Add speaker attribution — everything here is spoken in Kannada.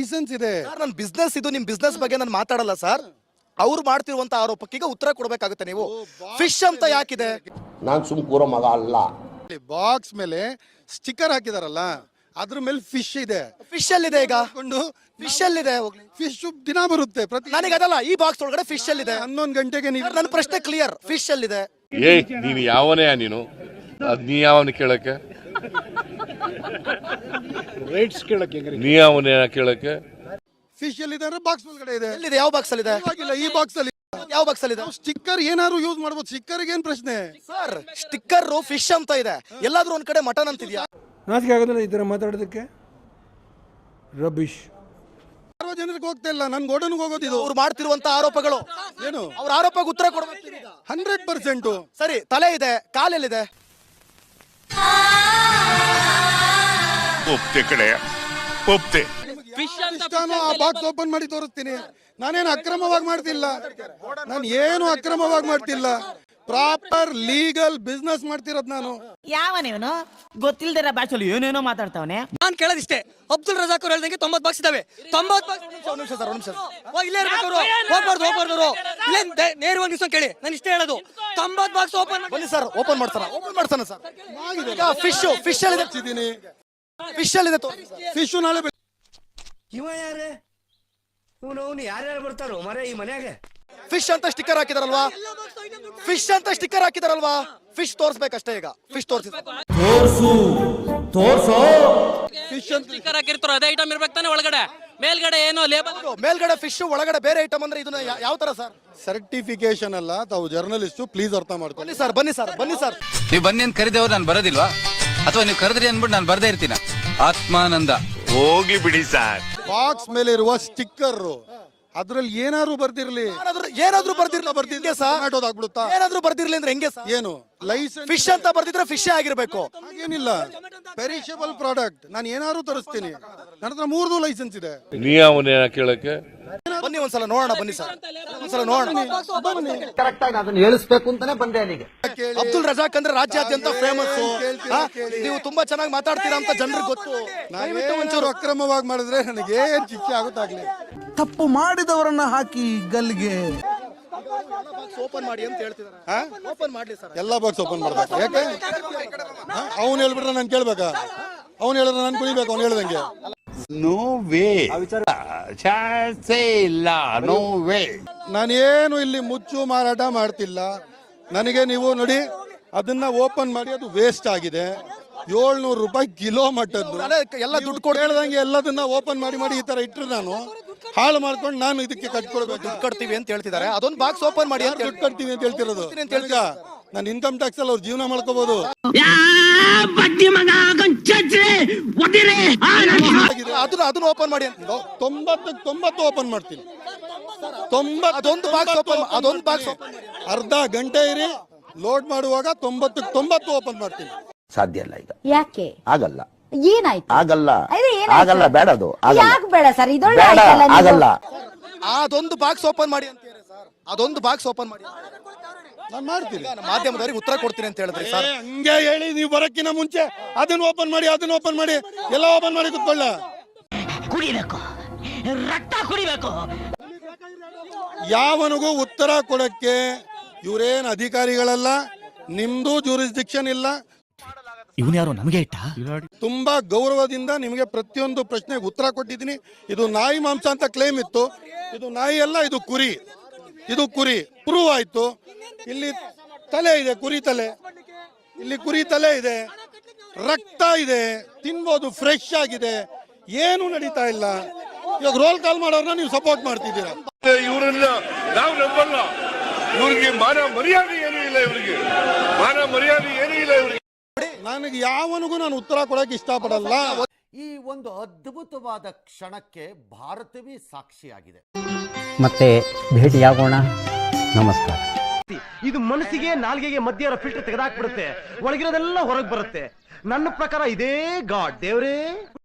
Speaker 1: ಲೈಸೆನ್ಸ್ ಇದೆ.
Speaker 2: ನನ್ನ ಬಿಸ್ನೆಸ್ ಇದು, ನಿಮ್ ಬಿಸ್ನೆಸ್ ಬಗ್ಗೆ ನಾನು ಮಾತಾಡಲ್ಲ ಸರ್. ಅವ್ರು ಮಾಡ್ತಿರುವಂತ ಆರೋಪಕ್ಕೆ ಈಗ ಉತ್ತರ ಕೊಡಬೇಕಾಗುತ್ತೆ ನೀವು. ಫಿಶ್ ಅಂತ ಯಾಕಿದೆ?
Speaker 3: ನಾನು ಸುಮ್ಕೂರೋ ಮಗ ಅಲ್ಲ.
Speaker 1: ಬಾಕ್ಸ್ ಮೇಲೆ ಸ್ಟಿಕ್ಕರ್ ಹಾಕಿದಾರಲ್ಲ, ಅದ್ರ ಮೇಲೆ ಫಿಶ್ ಇದೆ.
Speaker 2: ಫಿಶ್ ಅಲ್ಲಿದೆ ಈಗ, ಫಿಶ್ ಅಲ್ಲಿದೆ.
Speaker 1: ಫಿಶ್ ದಿನ ಬರುತ್ತೆ ಪ್ರತಿ.
Speaker 2: ನನಗೆ ಅದಲ್ಲ, ಈ ಬಾಕ್ಸ್ ಒಳಗಡೆ ಫಿಶ್ ಅಲ್ಲಿದೆ.
Speaker 1: 11 ಗಂಟೆಗೆ ನೀವು.
Speaker 2: ನನ್ನ ಪ್ರಶ್ನೆ ಕ್ಲಿಯರ್, ಫಿಶ್ ಅಲ್ಲಿದೆ.
Speaker 4: ನೀನು ಯಾವನೇ ನೀನು? ನೀ ಯಾವನ ಕೇಳಕ್ಕೆ?
Speaker 1: ರೈಟ್ಸ್ ಕೇಳಕ್ಕೆ
Speaker 4: ನೀ ಯಾವನೇ ಕೇಳಕ್ಕೆ?
Speaker 1: ಫಿಶ್ ಎಲ್ಲಿದೆ ಅಂದ್ರೆ ಬಾಕ್ಸ್ ಒಳಗಡೆ ಇದೆ.
Speaker 2: ಎಲ್ಲಿದೆ? ಯಾವ ಬಾಕ್ಸ್ ಅಲ್ಲಿದೆ?
Speaker 1: ಈ ಬಾಕ್ಸ್ ಅಲ್ಲಿ
Speaker 2: ಯಾವ ಬಾಕ್ಸ್ ಅಲ್ಲಿದೆ?
Speaker 1: ಸ್ಟಿಕ್ಕರ್ ಏನಾದ್ರು ಯೂಸ್ ಮಾಡಬಹುದು. ಸ್ಟಿಕ್ಕರ್ ಏನ್ ಪ್ರಶ್ನೆ
Speaker 2: ಸರ್? ಸ್ಟಿಕ್ಕರ್ ಫಿಶ್ ಅಂತ ಇದೆ, ಎಲ್ಲಾದ್ರೂ ಒಂದ್ ಕಡೆ ಮಟನ್ ಅಂತಿದ್ಯಾ?
Speaker 5: ನಾಚಿಕೆ ಆಗೋದಿಲ್ಲ ಈ ತರ ಮಾತಾಡೋದಕ್ಕೆ? ರಬಿಶ್.
Speaker 1: ಸಾರ್ವಜನಿಕರಿಗೆ ಹೋಗ್ತಾ ಇಲ್ಲ, ನನ್ ಗೋಡನ್ಗೆ ಹೋಗೋದು ಇದು.
Speaker 2: ಅವ್ರು ಮಾಡ್ತಿರುವಂತ ಆರೋಪಗಳು
Speaker 1: ಏನು?
Speaker 2: ಅವ್ರ ಆರೋಪಕ್ಕೆ ಉತ್ತರ ಕೊಡಬೇಕು.
Speaker 1: 100%.
Speaker 2: ಸರಿ, ತಲೆ ಇದೆ, ಕಾಲೆಲ್ಲಿದೆ?
Speaker 4: ಒಪ್ತೆ ಕಡೆ ಒಪ್ತೆ.
Speaker 1: ಆ ಬಾಕ್ಸ್ ಓಪನ್ ಮಾಡಿ ತೋರಿಸ್ತೀನಿ. ನಾನೇನು ಅಕ್ರಮವಾಗಿ ಮಾಡ್ತಿಲ್ಲ, ನಾನು ಏನು ಅಕ್ರಮವಾಗಿ ಮಾಡ್ತಿಲ್ಲ. ಪ್ರಾಪರ್ ಲೀಗಲ್ ಬಿಸ್ನೆಸ್ ಮಾಡ್ತಿರೋದು ನಾನು.
Speaker 6: ಯಾವನೇವನು ಗೊತ್ತಿಲ್ದಿರ ಭಾಷೆಯಲ್ಲಿ ಏನೇನೋ ಮಾತಾಡ್ತಾವನೆ.
Speaker 7: ನಾನ್ ಕೇಳೋದಿಷ್ಟೇ, ಅಬ್ದುಲ್ ರಜಾಕ್ ಅವ್ರು ಹೇಳ್ದಂಗೆ 90 ಬಾಕ್ಸ್ ಇದಾವೆ. 90 ಬಾಕ್ಸ್ ಇಲ್ಲೇ ಇರ್ಬೇಕು. ಅವರು ಹೋಗ್ಬಾರ್ದು ಇಲ್ಲೇ ನೇರವಾಗಿ ನಿಲ್ಸ್ಕೊಂಡು ಕೇಳಿ. ನಾನು ಇಷ್ಟೇ ಹೇಳೋದು, 90 ಬಾಕ್ಸ್ ಓಪನ್
Speaker 2: ಬನ್ನಿ ಸರ್, ಓಪನ್ ಮಾಡ್ತಾನೆ ಸರ್. ಫಿಶ್ ಅಲ್ಲಿದೆ, ಫಿಶ್ ಅಲ್ಲಿದೆ.
Speaker 1: ಫಿಶ್ ನಾಳೆ
Speaker 8: ಇವ ಯಾರೇ? ಇವನು ಯಾರ್ಯಾರು ಬರ್ತಾರೋ ಮರೆ ಈ ಮನ್ಯಾಗೆ?
Speaker 2: ಫಿಶ್ ಅಂತ ಸ್ಟಿಕ್ಕರ್ ಹಾಕಿದಾರಲ್ವಾ? ಫಿಶ್ ಅಂತ ಸ್ಟಿಕ್ಕರ್ ಹಾಕಿದಾರಲ್ವಾ? ಫಿಶ್ ತೋರಿಸ್ಬೇಕಷ್ಟೇ ಈಗ. ಫಿಶ್ ತೋರಿಸಿ.
Speaker 7: ಫಿಶ್ ಅಂತ ಸ್ಟಿಕ್ಕರ್ ಹಾಕಿರ್ತಾರೋ ಅದೇ ಐಟಮ್ ಇರ್ಬೇಕು ತಾನೆ ಒಳಗಡೆ. ಮೇಲ್ಗಡೆ ಏನೋ ಲೇಬಲ್,
Speaker 2: ಮೇಲ್ಗಡೆ ಫಿಶ್, ಒಳಗಡೆ ಬೇರೆ ಐಟಮ್ ಅಂದ್ರೆ ಇದನ್ನ ಯಾವ ತರ ಸರ್?
Speaker 1: ಸರ್ಟಿಫಿಕೇಶನ್ ಅಲ್ಲ. ತಾವು ಜರ್ನಲಿಸ್ಟ್, ಪ್ಲೀಸ್ ಅರ್ಥ ಮಾಡ್ಕೊಳ್ಳಿ.
Speaker 2: ಬನ್ನಿ ಸರ್.
Speaker 9: ನೀವು ಬನ್ನಿ ಅಂತ ಕರೆದವ್ರು ನಾನು ಬರೋದಿಲ್ವಾ? ಅಥವಾ ನೀವು ಕರೆದ್ರಿ ಅನ್ಬಿಟ್ಟು ನಾನು ಬರ್ದೇ ಇರ್ತೀನ? ಆತ್ಮಾನಂದ.
Speaker 4: ಹೋಗಿ ಬಿಡಿ ಸರ್.
Speaker 1: ಬಾಕ್ಸ್ ಮೇಲೆ ಇರುವ ಸ್ಟಿಕ್ಕರ್ ಅದ್ರಲ್ಲಿ ಏನಾದ್ರು ಬರ್ದಿರ್ಲಿ,
Speaker 2: ಏನಾದ್ರೂ ಬರ್ದಿರ್ಲಿ ಸರ್.
Speaker 1: ಆಗ್ಬಿಡುತ್ತಾ?
Speaker 2: ಏನಾದ್ರೂ ಬರ್ದಿರ್ಲಿ ಅಂದ್ರೆ ಹೆಂಗೆ ಸರ್?
Speaker 1: ಏನು ಲೈಸೆನ್ಸ್?
Speaker 2: ಫಿಶ್ ಅಂತ ಬರ್ದಿದ್ರೆ ಫಿಶ್ ಆಗಿರ್ಬೇಕು.
Speaker 1: ಹಾಗೇನಿಲ್ಲ, ಪೆರಿಷಬಲ್ ಪ್ರಾಡಕ್ಟ್. ನಾನು ಏನಾದ್ರು ತರಿಸ್ತೀನಿ. ನನ್ನ ಹತ್ರ 3 ಲೈಸೆನ್ಸ್ ಇದೆ.
Speaker 4: ನೀ ಯಾವನೇ ಕೇಳಕ್ಕೆ?
Speaker 2: ಬನ್ನಿ ಒಂದ್ಸಲ ನೋಡೋಣ. ಬನ್ನಿ ಸರ್, ಒಂದ್ಸಲ ನೋಡೋಣ.
Speaker 3: ಕರೆಕ್ಟ್ ಆಗಿ ಅದನ್ನ ಹೇಳಿಸ್ಬೇಕು ಅಂತಾನೆ ಬಂದೆ ಅಲ್ಲಿಗೆ.
Speaker 2: ಅಬ್ದುಲ್ ರಜಾಕ್ ಅಂದ್ರೆ ರಾಜ್ಯಾದ್ಯಂತ ಫೇಮಸ್. ನೀವು ತುಂಬಾ ಚೆನ್ನಾಗಿ ಮಾತಾಡ್ತೀರಾ ಅಂತ ಜನರಿಗೆ ಗೊತ್ತು.
Speaker 1: ಒಂಚೂರು ಅಕ್ರಮವಾಗಿ ಮಾಡಿದ್ರೆ ನನಗೆ ಏನ್ ಶಿಕ್ಷೆ ಆಗುತ್ತಾಗ್ಲಿ.
Speaker 5: ತಪ್ಪು ಮಾಡಿದವರನ್ನ ಹಾಕಿ ಗಲ್ಲಿಗೆ.
Speaker 2: ಓಪನ್ ಮಾಡಿ ಅಂತ ಹೇಳ್ತಿದ್ದಾರೆ. ಓಪನ್ ಮಾಡ್ಲಿ ಸರ್.
Speaker 1: ಎಲ್ಲ ಬಾಕ್ಸ್ ಓಪನ್ ಮಾಡ್ಬೇಕು. ಯಾಕೆ? ಅವ್ನು ಹೇಳ್ಬಿಟ್ರೆ ನಾನು ಕೇಳ್ಬೇಕಾ? ಅವ್ನು ಹೇಳಿದ್ರೆ ನಾನು ಕುಣಿಬೇಕು ಅವ್ನು ಹೇಳ್ದಂಗೆ.
Speaker 4: ನೋ ವೇ, ಚಾನ್ಸೇ ಇಲ್ಲ. No way.
Speaker 1: ನಾನೇನು ಇಲ್ಲಿ ಮುಚ್ಚು ಮಾರಾಟ ಮಾಡ್ತಿಲ್ಲ. ನನಗೆ ನೀವು ನೋಡಿ, ಅದನ್ನ ಓಪನ್ ಮಾಡಿ ಅದು ವೇಸ್ಟ್ ಆಗಿದೆ. 700 ರೂಪಾಯಿ ಕಿಲೋ ಮಟ್ಟದ್ದು.
Speaker 2: ಎಲ್ಲ ದುಡ್ಡು ಕೊಟ್ಟು
Speaker 1: ಹೇಳ್ದಂಗೆ ಎಲ್ಲದನ್ನ ಓಪನ್ ಮಾಡಿ ಈ ತರ ಇಟ್ಟರೆ ನಾನು ಹಾಳು ಮಾಡ್ಕೊಂಡು ನಾನು ಇದಕ್ಕೆ ಕಟ್ಕೊಡ್ಬೇಕು.
Speaker 2: ದುಡ್ಡು ಕಟ್ತೀವಿ ಅಂತ ಹೇಳ್ತಿದ್ದಾರೆ. ಅದೊಂದು ಬಾಕ್ಸ್ ಓಪನ್ ಮಾಡಿ ಅಂತ
Speaker 1: ದುಡ್ಡು ಕಟ್ತೀವಿ ಅಂತ ಹೇಳ್ತಿರೋದು. ನಾನು ಇನ್ಕಮ್ ಟ್ಯಾಕ್ಸ್ ಅಲ್ಲಿ ಅವ್ರ ಜೀವನ ಮಾಡ್ಕೋಬಹುದು.
Speaker 2: ಅದನ್ನ ಓಪನ್ ಮಾಡಿ.
Speaker 1: 90 ಓಪನ್ ಮಾಡ್ತೀನಿ. 90
Speaker 2: ಅದೊಂದು ಬಾಕ್ಸ್
Speaker 1: ಅರ್ಧ ಗಂಟೆ ಇರಿ. ಲೋಡ್ ಮಾಡುವಾಗ 90 ಓಪನ್ ಮಾಡ್ತೀನಿ.
Speaker 3: ಸಾಧ್ಯ ಇಲ್ಲ ಈಗ.
Speaker 10: ಯಾಕೆ
Speaker 3: ಆಗಲ್ಲ?
Speaker 10: ಏನಾಯ್ತು?
Speaker 3: ಆಗಲ್ಲ. ಬೇಡ, ಅದು
Speaker 10: ಯಾಕೆ ಬೇಡ ಸರ್?
Speaker 3: ಆಗಲ್ಲ.
Speaker 2: ಅದೊಂದು ಬಾಕ್ಸ್ ಓಪನ್ ಮಾಡಿ ಅಂತ ಸರ್. ಅದೊಂದು ಬಾಕ್ಸ್ ಓಪನ್ ಮಾಡಿ.
Speaker 1: ನಾನು ಮಾಡ್ತೀನಿ.
Speaker 2: ಮಾಧ್ಯಮದವರಿಗೆ ಉತ್ತರ ಕೊಡ್ತೀನಿ ಅಂತ ಹೇಳಿದ್ರಿ ಸರ್.
Speaker 1: ಹಂಗೆ ಹೇಳಿ ನೀವು ಬರಕ್ಕಿನ ಮುಂಚೆ ಅದನ್ನ ಓಪನ್ ಮಾಡಿ ಎಲ್ಲ ಓಪನ್ ಮಾಡಿ ಕುತ್ಕೊಳ್ಳ.
Speaker 6: ಕುಡಿಬೇಕು, ರಕ್ತ ಕುಡಿಬೇಕು.
Speaker 1: ಯಾವನಿಗೂ ಉತ್ತರ ಕೊಡಕ್ಕೆ ಇವ್ರೇನ್ ಅಧಿಕಾರಿಗಳಲ್ಲ. ನಿಮ್ದು ಜೂರಿಸ್ಡಿಕ್ಷನ್ ಇಲ್ಲ.
Speaker 6: ಇವನು ಯಾರು ನಮಗೆ ಇಟ್ಟ?
Speaker 1: ತುಂಬಾ ಗೌರವದಿಂದ ನಿಮಗೆ ಪ್ರತಿಯೊಂದು ಪ್ರಶ್ನೆಗೆ ಉತ್ತರ ಕೊಟ್ಟಿದ್ದೀನಿ. ಇದು ನಾಯಿ ಮಾಂಸ ಅಂತ ಕ್ಲೇಮ್ ಇತ್ತು. ಇದು ನಾಯಿ ಅಲ್ಲ, ಇದು ಕುರಿ. ಪ್ರೂವ್ ಆಯ್ತು. ಇಲ್ಲಿ ತಲೆ ಇದೆ, ಕುರಿ ತಲೆ. ಇಲ್ಲಿ ಕುರಿ ತಲೆ ಇದೆ, ರಕ್ತ ಇದೆ, ತಿನ್ಬೋದು, ಫ್ರೆಶ್ ಆಗಿದೆ. ಏನು ನಡೀತಾ ಇಲ್ಲ. ಇವಾಗ ರೋಲ್ ಕಾಲ್ ಮಾಡೋರ್ನ ನೀವು ಸಪೋರ್ಟ್ ಮಾಡ್ತಿದ್ದೀರಾ.
Speaker 4: ಇವರನ್ನ ನಾವು ನಂಬಲ್ಲ. ಇವ್ರಿಗೆ ಮಾನ ಮರ್ಯಾದೆ ಏನೂ ಇಲ್ಲ. ಇವ್ರಿಗೆ
Speaker 1: ನನಗೆ ಯಾವನಿಗೂ ನಾನು ಉತ್ತರ ಕೊಡಕ್ಕೆ ಇಷ್ಟಪಡಲ್ಲ.
Speaker 8: ಈ ಒಂದು ಅದ್ಭುತವಾದ ಕ್ಷಣಕ್ಕೆ ಭಾರತವೇ ಸಾಕ್ಷಿಯಾಗಿದೆ.
Speaker 11: ಮತ್ತೆ ಭೇಟಿಯಾಗೋಣ. ನಮಸ್ಕಾರ.
Speaker 8: ಇದು ಮನಸ್ಸಿಗೆ ನಾಲ್ಗೆಗೆ ಮಧ್ಯ ಇರೋ ಫಿಲ್ಟರ್ ತೆಗೆದಾಕ್ಬಿಡುತ್ತೆ. ಒಳಗಿರೋದೆಲ್ಲ ಹೊರಗೆ ಬರುತ್ತೆ. ನನ್ನ ಪ್ರಕಾರ ಇದೇ ಗಾಡ್ ದೇವ್ರೇ.